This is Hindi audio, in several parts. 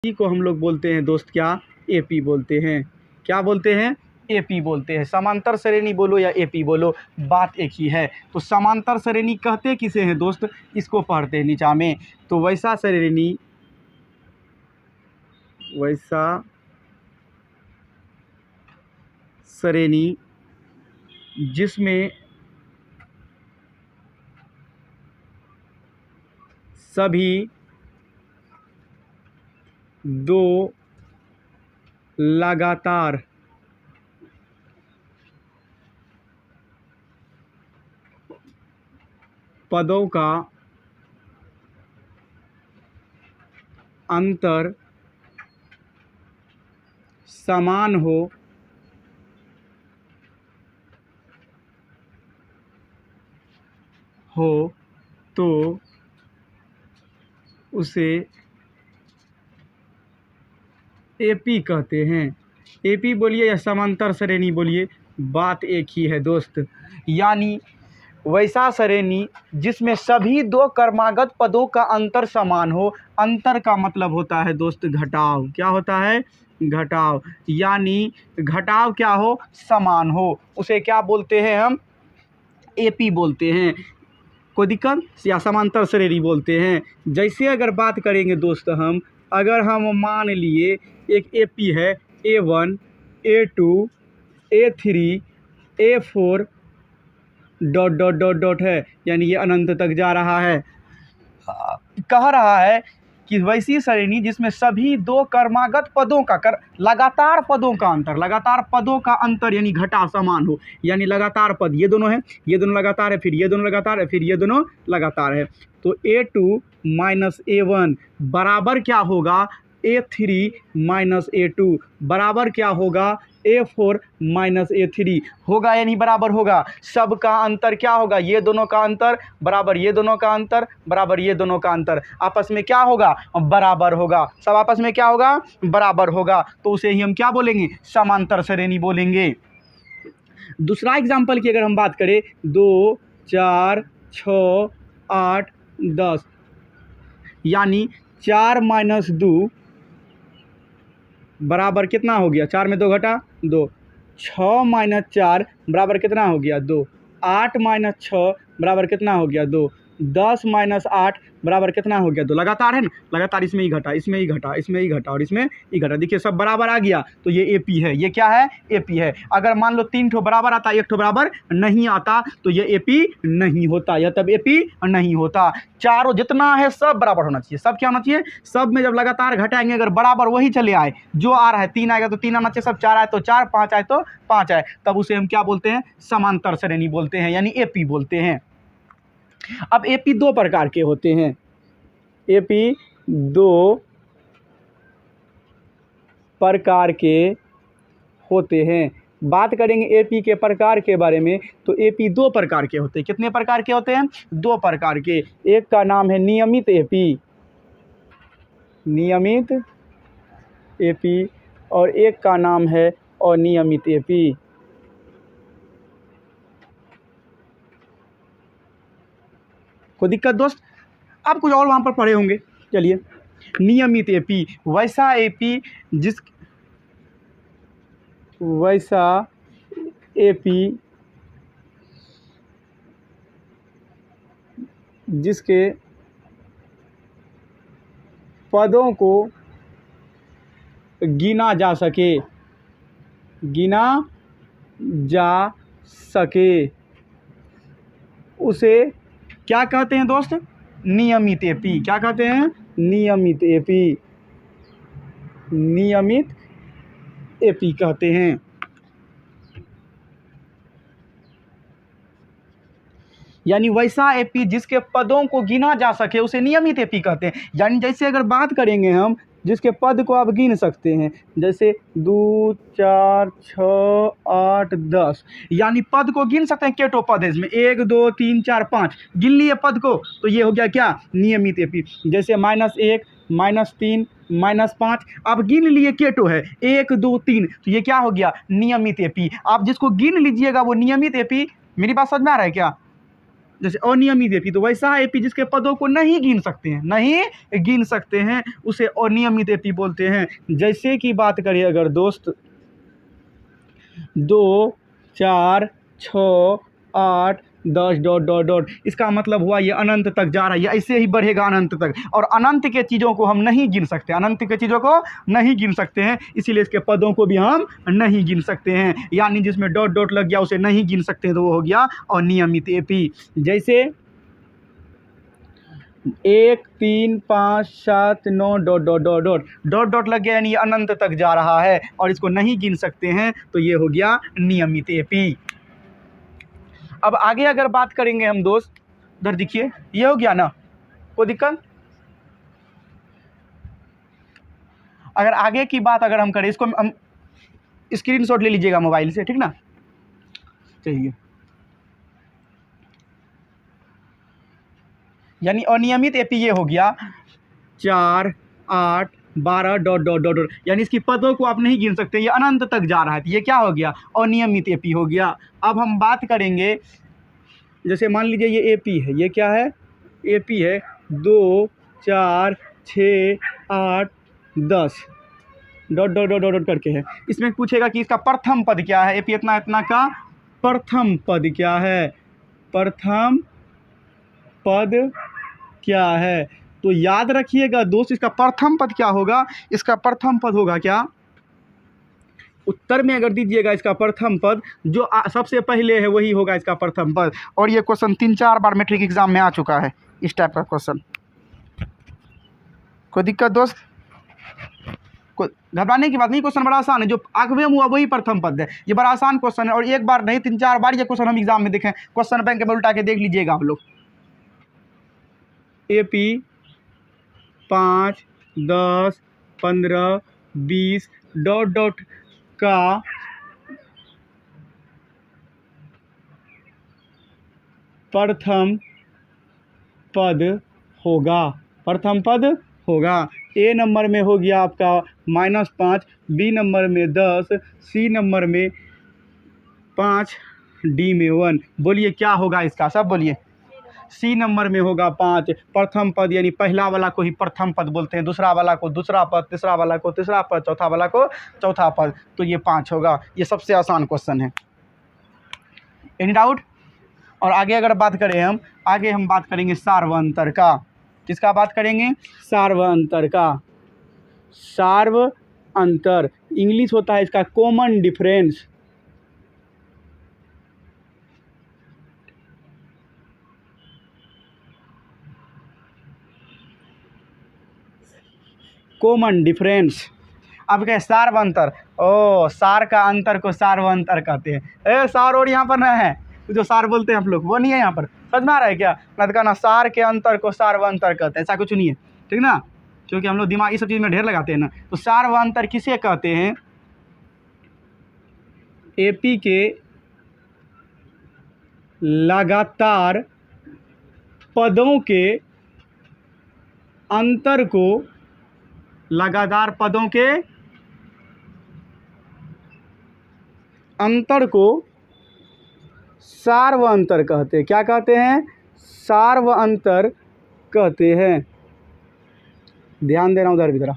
इसी को हम लोग बोलते हैं दोस्त क्या, एपी बोलते हैं। क्या बोलते हैं? एपी बोलते हैं। समांतर श्रेणी बोलो या एपी बोलो, बात एक ही है। तो समांतर श्रेणी कहते किसे हैं दोस्त, इसको पढ़ते हैं नीचा में। तो वैसा श्रेणी जिसमें सभी दो लगातार पदों का अंतर समान हो तो उसे एपी कहते हैं। एपी बोलिए या समांतर श्रेणी बोलिए, बात एक ही है दोस्त। यानी वैसा श्रेणी जिसमें सभी दो क्रमागत पदों का अंतर समान हो। अंतर का मतलब होता है दोस्त घटाव। क्या होता है? घटाव। यानी घटाव क्या हो? समान हो, उसे क्या बोलते हैं हम? एपी बोलते हैं। कोई दिक्कत? या समांतर श्रेणी बोलते हैं। जैसे अगर बात करेंगे दोस्त अगर हम मान लिए एक एपी है A1 A2 A3 A4 ... है, यानी ये अनंत तक जा रहा है। कह रहा है कि वैसी श्रेणी जिसमें सभी दो क्रमागत पदों का लगातार पदों का अंतर यानी घटा समान हो। यानी लगातार पद ये दोनों हैं, ये दोनों लगातार है, फिर ये दोनों लगातार है, फिर ये दोनों लगातार है। तो A2 माइनस A1 बराबर क्या होगा? A3 माइनस A2 बराबर क्या होगा? A4 माइनस A3 होगा या नहीं बराबर होगा? सबका अंतर क्या होगा? ये दोनों का अंतर बराबर ये दोनों का अंतर बराबर ये दोनों का अंतर आपस में क्या होगा? बराबर होगा। सब आपस में क्या होगा? बराबर होगा। तो उसे ही हम क्या बोलेंगे? समांतर श्रेणी बोलेंगे। दूसरा एग्जाम्पल की अगर हम बात करें 2 4 6 8 10, यानी 4 माइनस 2 बराबर कितना हो गया? 4 में 2 घटा 2। 6 माइनस 4 बराबर कितना हो गया? 2। 8 माइनस 6 बराबर कितना हो गया? 2। 10 माइनस 8 बराबर कितना हो गया? 2। लगातार है ना, लगातार इसमें ही घटा, इसमें ही घटा, इसमें ही घटा और इसमें ही घटा। देखिए सब बराबर आ गया, तो ये एपी है। ये क्या है? एपी है। अगर मान लो 3 ठो बराबर आता, 1 ठो बराबर नहीं आता, तो ये एपी नहीं होता, यह तब एपी नहीं होता। चारों जितना है सब बराबर होना चाहिए। सब क्या होना चाहिए? सब में जब लगातार घटाएंगे अगर बराबर वही चले आए, जो आ रहा है 3 आएगा तो 3 आना चाहिए, सब 4 आए तो 4, 5 आए तो 5 आए, तब उसे हम क्या बोलते हैं? समांतर श्रेणी बोलते हैं, यानी एपी बोलते हैं। अब एपी 2 प्रकार के होते हैं। एपी 2 प्रकार के होते हैं। बात करेंगे एपी के प्रकार के बारे में, तो एपी 2 प्रकार के होते हैं। कितने प्रकार के होते हैं? 2 प्रकार के। एक का नाम है नियमित एपी, नियमित एपी, और एक का नाम है अनियमित एपी। कोई दिक्कत दोस्त? आप कुछ और वहाँ पर पढ़े होंगे। चलिए, नियमित एपी वैसा एपी जिसके पदों को गिना जा सके, उसे क्या कहते हैं दोस्त? नियमित एपी। क्या कहते हैं? नियमित एपी, नियमित एपी कहते हैं। यानी वैसा एपी जिसके पदों को गिना जा सके उसे नियमित एपी कहते हैं। यानी जैसे अगर बात करेंगे हम जिसके पद को आप गिन सकते हैं, जैसे 2 4 6 8 10, यानी पद को गिन सकते हैं। केटो पद है इसमें 1 2 3 4 5, गिन लिए पद को, तो ये हो गया क्या? नियमित एपी। जैसे -1 -3 -5, आप गिन लिए केटो है 1 2 3, तो ये क्या हो गया? नियमित एपी। आप जिसको गिन लीजिएगा वो नियमित एपी। मेरी बात समझ में आ रहा है क्या? जैसे अनियमित एपी, तो वैसा एपी जिसके पदों को नहीं गिन सकते हैं, नहीं गिन सकते हैं, उसे अनियमित एपी बोलते हैं। जैसे कि बात करिए अगर दोस्त 2, 4, 6, 8, 10 डॉट डॉट डॉट, इसका मतलब हुआ ये अनंत तक जा रहा है, ये ऐसे ही बढ़ेगा अनंत तक। और अनंत के चीज़ों को हम नहीं गिन सकते, अनंत के चीज़ों को नहीं गिन सकते हैं, इसीलिए इसके पदों को भी हम नहीं गिन सकते हैं। यानी जिसमें डॉट डॉट लग गया उसे नहीं गिन सकते हैं, तो वो हो गया अनियमित एपी। जैसे 1, 3, 5, 7, 9 dot dot dot dot dot dot लग गया, यानी ये अनंत तक जा रहा है और इसको नहीं गिन सकते हैं, तो ये हो गया नियमित एपी। अब आगे अगर बात करेंगे हम दोस्त, इधर देखिए, ये हो गया ना, कोई दिक्कत? अगर आगे की बात अगर हम करें, इसको हम स्क्रीनशॉट ले लीजिएगा मोबाइल से, ठीक ना? चाहिए, यानी अनियमित एपी ये हो गया 4, 8, 12 डॉट डॉट डॉट डॉट, यानी इसकी पदों को आप नहीं गिन सकते, ये अनंत तक जा रहा है, तो ये क्या हो गया? अनियमित एपी हो गया। अब हम बात करेंगे, जैसे मान लीजिए ये एपी है, ये क्या है? एपी है 2, 4, 6, 8, 10 डॉट डॉट डॉट डॉट करके है। इसमें पूछेगा कि इसका प्रथम पद क्या है, एपी इतना इतना का प्रथम पद क्या है? प्रथम पद क्या है? तो याद रखिएगा दोस्त, इसका प्रथम पद क्या होगा? इसका प्रथम पद होगा क्या? उत्तर में अगर दीजिएगा इसका प्रथम पद, जो सबसे पहले है वही होगा इसका प्रथम पद। और ये क्वेश्चन 3-4 बार मैट्रिक एग्जाम में आ चुका है, इस टाइप का क्वेश्चन। कोई दिक्कत दोस्त? कोई घबराने की बात नहीं, क्वेश्चन बड़ा आसान है, जो आगे हुआ वही प्रथम पद है, ये बड़ा आसान क्वेश्चन है। और एक बार नहीं 3-4 बार ये क्वेश्चन हम एग्जाम में देखें, क्वेश्चन बैंक में उल्टा के देख लीजिएगा आप लोग। एपी 5, 10, 15, 20 डॉट डॉट का प्रथम पद होगा, प्रथम पद होगा। ए नंबर में हो गया आपका -5, बी नंबर में 10, सी नंबर में 5, डी में 1। बोलिए क्या होगा इसका, सब बोलिए। सी नंबर में होगा 5, प्रथम पद, यानी पहला वाला को ही प्रथम पद बोलते हैं, दूसरा वाला को दूसरा पद, तीसरा वाला को तीसरा पद, चौथा वाला को चौथा पद, तो ये 5 होगा। ये सबसे आसान क्वेश्चन है। Any doubt? और आगे अगर बात करें हम, आगे हम बात करेंगे सार्व अंतर का। किसका बात करेंगे? सार्व अंतर का। सार्व अंतर इंग्लिश होता है इसका कॉमन डिफरेंस। Common difference. अब क्या सार्व अंतर? ओ, सार का अंतर को सार्व अंतर कहते हैं। सार और यहाँ पर न है, जो सार बोलते हैं आप लोग वो नहीं है यहाँ पर, समझ में आ रहा है क्या? मतलब कहना सार के अंतर को सार्व अंतर कहते हैं, ऐसा कुछ नहीं है, ठीक ना? क्योंकि हम लोग दिमाग इस सब चीज़ में ढेर लगाते हैं ना। तो सार्व अंतर किसे कहते हैं? एपी के लगातार पदों के अंतर को, लगातार पदों के अंतर को सार्व अंतर कहते हैं। क्या कहते हैं? सार्व अंतर कहते हैं। ध्यान देना उधर भी जरा।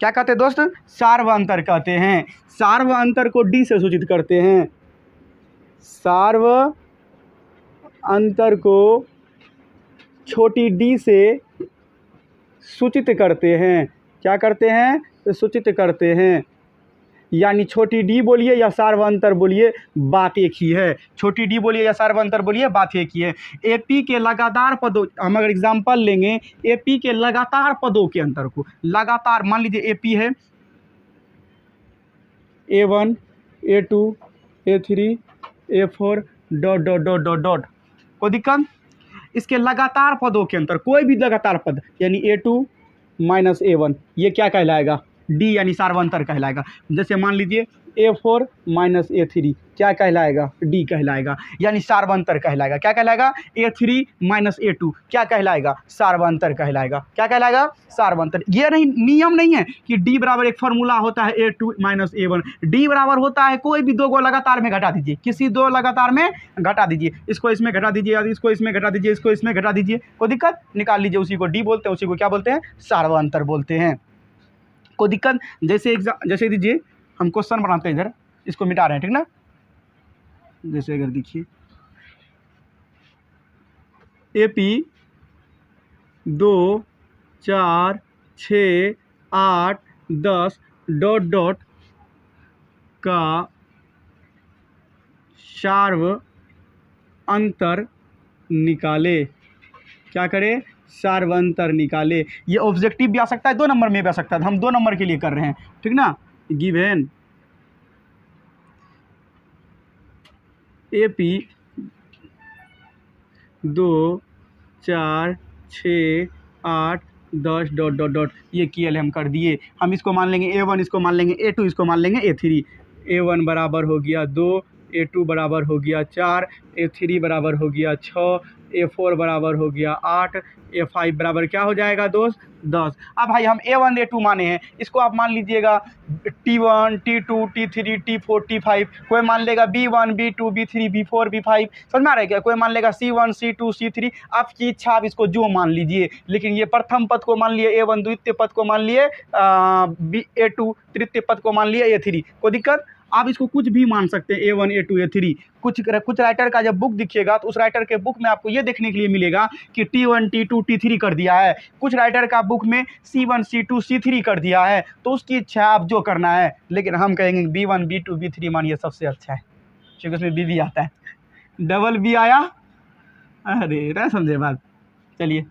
क्या कहते हैं दोस्त? सार्व अंतर कहते हैं। सार्व अंतर को डी से सूचित करते हैं। सार्व अंतर को छोटी डी से सूचित करते हैं। क्या करते हैं? तो सूचित करते हैं। यानी छोटी डी बोलिए या सार्वअंतर बोलिए, बात एक ही है। छोटी डी बोलिए या सार्वअंतर बोलिए, बात एक ही है। एपी के लगातार पदों, हम अगर एग्जांपल लेंगे, एपी के लगातार पदों के अंतर को, लगातार मान लीजिए एपी है A1, A2, A3, A4 dot dot dot dot dot. कोई दिक्कत? इसके लगातार पदों के अंतर, कोई भी लगातार पद, यानी A2 - A1, ये क्या कहलाएगा? डी यानी सार्वंतर कहलाएगा। जैसे मान लीजिए A4 माइनस A3 क्या कहलाएगा? डी कहलाएगा, यानी सार्वंतर कहलाएगा। क्या कहलाएगा? A3 माइनस A2 क्या कहलाएगा? सार्वंतर कहलाएगा। क्या कहलाएगा? सार्वंतर। ये नहीं, नियम नहीं है कि डी बराबर एक फार्मूला होता है A2 माइनस A1। डी बराबर होता है कोई भी दो को लगातार में घटा दीजिए, किसी दो लगातार में घटा दीजिए, इसको इसमें घटा दीजिए, इसको इसमें घटा दीजिए, इसको इसमें घटा दीजिए, कोई दिक्कत निकाल लीजिए। उसी को डी बोलते हैं, उसी को क्या बोलते हैं? सार्वंतर बोलते हैं। कोई दिक्कत? जैसे दीजिए हम क्वेश्चन बनाते हैं, इधर इसको मिटा रहे हैं, ठीक ना। जैसे अगर देखिए AP 2 4 6 8 10 डॉट डॉट का सार्व अंतर निकाले। क्या करे? सार्वंतर निकाले। ये ऑब्जेक्टिव भी आ सकता है, 2 नंबर में भी आ सकता है, हम 2 नंबर के लिए कर रहे हैं, ठीक ना। Given AP 2 4 6 8 10 dot dot dot, ये KL हम कर दिए। हम इसको मान लेंगे A1, इसको मान लेंगे A2, इसको मान लेंगे A3। A1 बराबर हो गया 2, A2 बराबर हो गया 4, A3 बराबर हो गया 6, A4 बराबर हो गया 8, A5 बराबर क्या हो जाएगा दोस्त? 10। अब भाई हम A1 A2 माने हैं, इसको आप मान लीजिएगा T1 T2 T3 T4 T5, कोई मान लेगा B1 B2 B3 B4 B5, समझ में आ रहा है क्या? कोई मान लेगा C1 C2 C3, आपकी इच्छा, आप इसको जो मान लीजिए। लेकिन ये प्रथम पद को मान लिए A1, द्वितीय पद को मान लिए A2, तृतीय पद को मान लिए A3। कोई दिक्कत? आप इसको कुछ भी मान सकते हैं, A1 A2 A3। कुछ राइटर का जब बुक दिखिएगा तो उस राइटर के बुक में आपको ये देखने के लिए मिलेगा कि T1 T2 T3 कर दिया है, कुछ राइटर का बुक में C1 C2 C3 कर दिया है, तो उसकी इच्छा आप जो करना है। लेकिन हम कहेंगे B1 B2 B3 मानिए सबसे अच्छा है, क्योंकि उसमें B भी आता है, डबल B आया। अरे ना समझे बात। चलिए,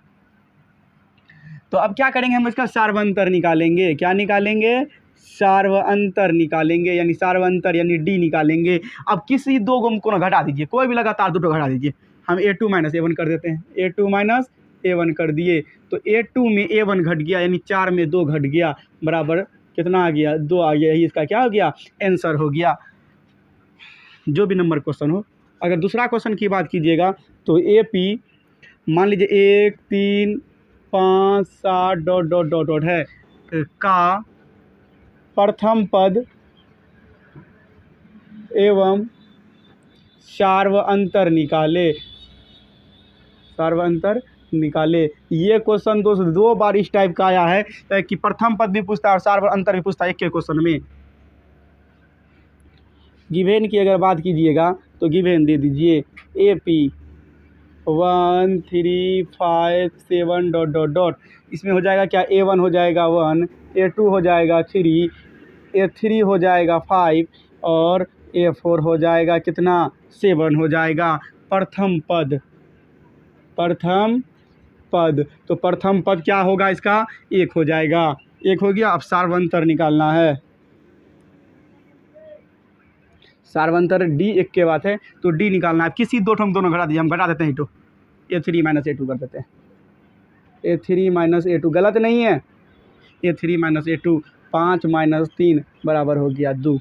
तो अब क्या करेंगे? हम इसका सार्वंतर निकालेंगे। क्या निकालेंगे? सार्वंतर निकालेंगे, यानी सार्वंतर यानी डी निकालेंगे। अब किसी दो को ना घटा दीजिए, कोई भी लगातार 2 घटा दीजिए। हम A2 माइनस A1 कर देते हैं, A2 माइनस A1 कर दिए, तो A2 में A1 घट गया, यानी 4 में 2 घट गया, बराबर कितना आ गया? 2 आ गया। यही इसका क्या हो गया? आंसर हो गया। जो भी नंबर क्वेश्चन हो। अगर दूसरा क्वेश्चन की बात कीजिएगा तो AP मान लीजिए 1 3 5 7 डॉट डॉट डॉट डॉट है का प्रथम पद एवं सार्वंतर निकाले। सार्वंतर निकाले। ये क्वेश्चन दोस्त 2 बार इस टाइप का आया है कि प्रथम पद भी पूछता है और सार्वंतर भी पूछता है एक के क्वेश्चन में। गिवेन की अगर बात कीजिएगा तो गिवेन दे दीजिए AP 1 3 5 7 डॉट डॉट डॉट। इसमें हो जाएगा क्या? A1 हो जाएगा 1, A2 हो जाएगा 3, A3 हो जाएगा 5 और A4 हो जाएगा कितना? 7 हो जाएगा। प्रथम पद, प्रथम पद, तो प्रथम पद क्या होगा इसका? 1 हो जाएगा। 1 हो गया। अब सार्वंतर निकालना है। सार्वंतर D 1 के बात है तो D निकालना है। किसी दो हम दोनों घटा दीजिए, हम घटा देते हैं तो A3 माइनस A2 कर देते हैं। A3 माइनस A2 गलत नहीं है, A3 माइनस A2 5 माइनस 3 बराबर हो गया 2।